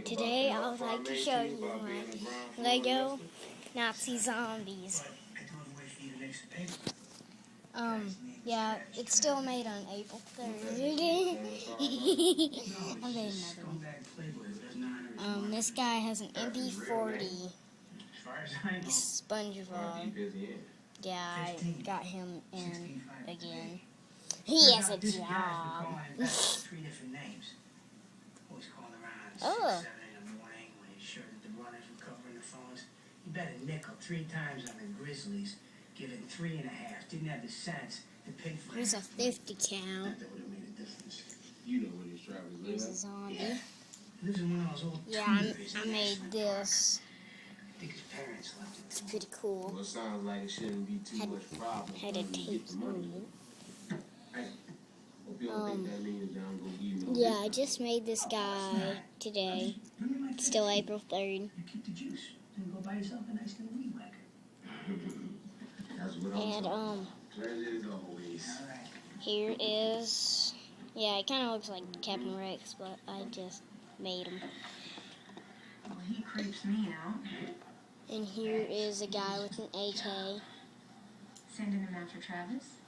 Today I would like to show you my Lego Nazi zombies. Yeah, it's still made on April 3rd. I made another one. This guy has an MP40 SpongeBob. Yeah, I got him in again. He has a job. Oh. He bet a nickel 3 times on the Grizzlies, giving 3.5. Didn't have the sense to pay for it. Here's a 50 count. That would have made a difference. You know what he's traveling. Here's a zombie. Yeah. This is one of those old I made this. I think his parents left it. It's pretty cool. Well, it sounds like it shouldn't be too much problem. Had a tape on it. Yeah, I just made this guy today. It's still April 3rd. You keep the juice. Then go buy yourself a nice little weed whacker. And here is, yeah, it kind of looks like Captain Rex, but I just made him. Well, he creeps me out. And here is a guy with an AK. Sending him after Travis.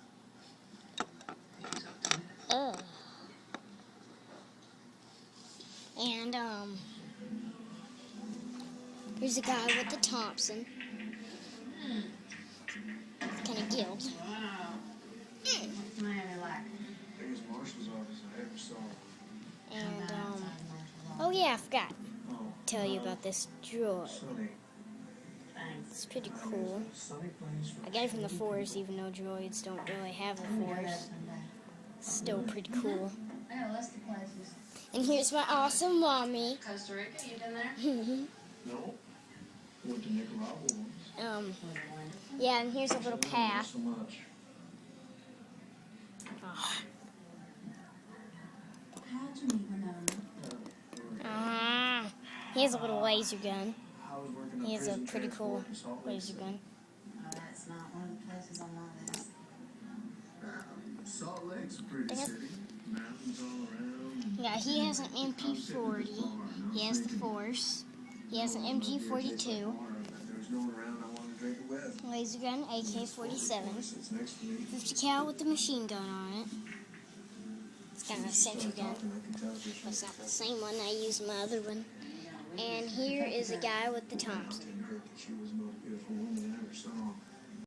Ugh. And here's a guy with the Thompson. It's kind of guilt. Wow. What's Miami like? Biggest marshal's office I ever saw. And oh yeah, I forgot to tell you about this droid. It's pretty cool. I got it from the Force, even though droids don't really have a Force. Still pretty cool. I got a list of places. And here's my awesome mommy. Costa Rica, you been there? No. Went to Nicaragua once. Yeah, and here's a little path. So much. Oh. How'd you meet Winona? He has a little laser gun. He has a pretty cool laser gun. Oh, that's not one of the places on my list. Salt Lake's a pretty city. Mountains all around. Yeah, he has an MP40. He has the Force. He has an MG42. Laser gun, AK-47. 50 cal with the machine gun on it. It's kind of a sentry gun. But it's not the same one. I used my other one. And here is a guy with the Thompson.